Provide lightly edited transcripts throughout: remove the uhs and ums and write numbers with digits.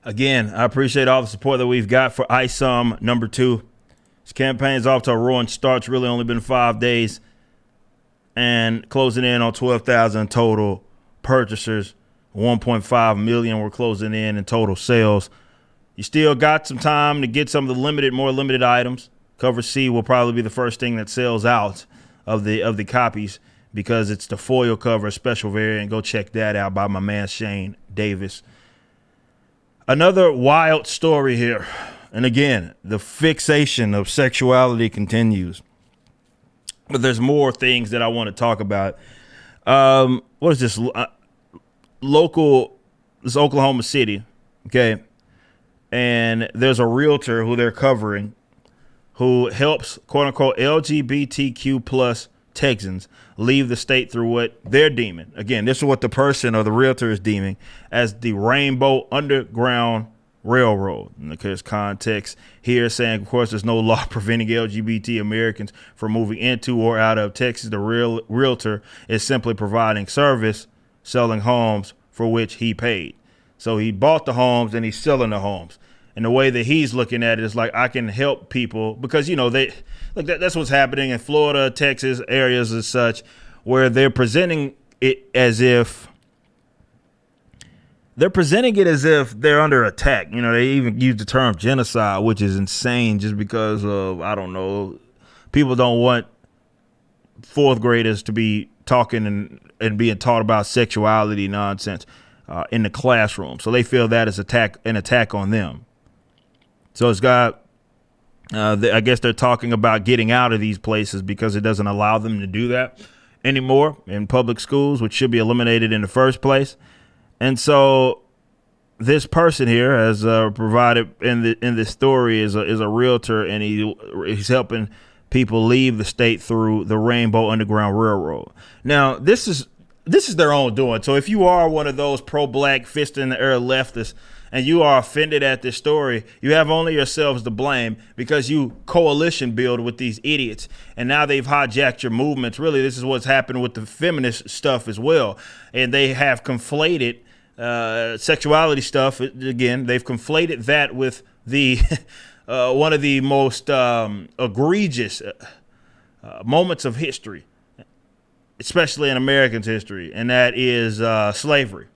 Again, I appreciate all the support that we've got for ISOM #2. This campaign's off to a roaring start. It's really only been 5 days and closing in on 12,000 total purchasers. 1.5 million we're closing in total sales. You still got some time to get some of the more limited items. Cover C will probably be the first thing that sells out of the copies because it's the foil cover, special variant. Go check that out by my man Shane Davis. Another wild story here. And again, the fixation of sexuality continues. But there's more things that I want to talk about. What is this? This Oklahoma City. Okay. And there's a realtor who they're covering who helps, quote unquote, LGBTQ plus Texans leave the state through what they're deeming. Again, this is what the person or the realtor is deeming as the Rainbow Underground Railroad. And there's context here saying, of course, there's no law preventing LGBT Americans from moving into or out of Texas. The realtor is simply providing service, selling homes for which he paid. So he bought the homes and he's selling the homes. And the way that he's looking at it is like, I can help people because, that's what's happening in Florida, Texas areas as such, where they're presenting it as if they're under attack. They even use the term genocide, which is insane just because of, people don't want fourth graders to be talking and being taught about sexuality nonsense in the classroom. So they feel that is an attack on them. So it's got, I guess they're talking about getting out of these places because it doesn't allow them to do that anymore in public schools, which should be eliminated in the first place. And so this person here has provided in this story is a realtor, and he's helping people leave the state through the Rainbow Underground Railroad. Now, this is their own doing. So if you are one of those pro-black, fist in the air leftists, and you are offended at this story, you have only yourselves to blame because you coalition build with these idiots. And now they've hijacked your movements. Really, this is what's happened with the feminist stuff as well. And they have conflated sexuality stuff. Again, they've conflated that with the one of the most egregious moments of history, especially in Americans' history, and that is slavery.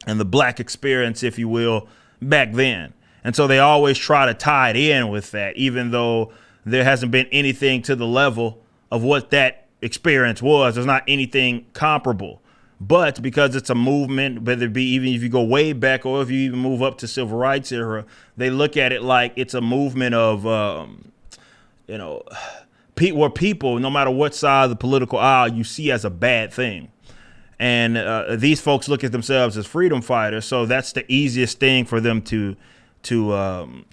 And the black experience, if you will, back then. And so they always try to tie it in with that, even though there hasn't been anything to the level of what that experience was. There's not anything comparable. But because it's a movement, whether it be even if you go way back or if you even move up to civil rights era, they look at it like it's a movement of, where people, no matter what side of the political aisle you see as a bad thing. And these folks look at themselves as freedom fighters, so that's the easiest thing for them to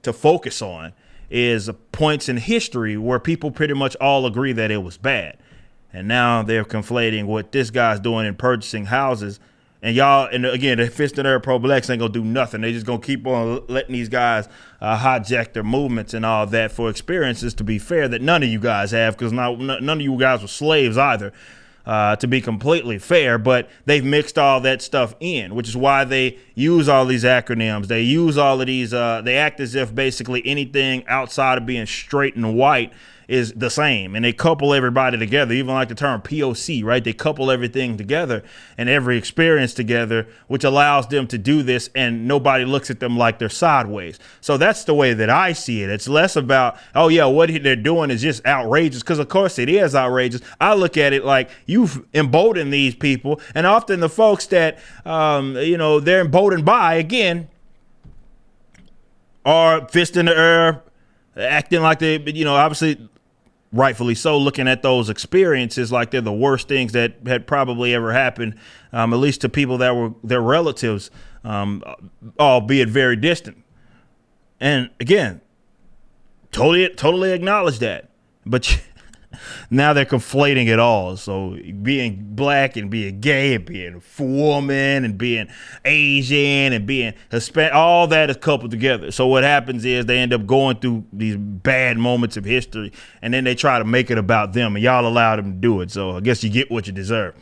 focus on is points in history where people pretty much all agree that it was bad. And now they're conflating what this guy's doing in purchasing houses. And again, the fist in their pro-blacks ain't gonna do nothing. They just gonna keep on letting these guys hijack their movements and all that for experiences, to be fair, that none of you guys have, because none of you guys were slaves either. To be completely fair, but they've mixed all that stuff in, which is why they use all these acronyms. They use all of these, they act as if basically anything outside of being straight and white is the same, and they couple everybody together, even like the term POC, right? They couple everything together and every experience together, which allows them to do this, and nobody looks at them like they're sideways. So that's the way that I see it. It's less about, oh yeah, what they're doing is just outrageous, because of course it is outrageous. I look at it like you've emboldened these people, and often the folks that they're emboldened by, again, are fist in the air, acting like they, obviously rightfully so, looking at those experiences like they're the worst things that had probably ever happened, at least to people that were their relatives, albeit very distant. And again, totally acknowledge that. But now they're conflating it all. So being black and being gay and being a woman and being Asian and being Hispanic, all that is coupled together. So what happens is they end up going through these bad moments of history, and then they try to make it about them, and y'all allow them to do it. So I guess you get what you deserve.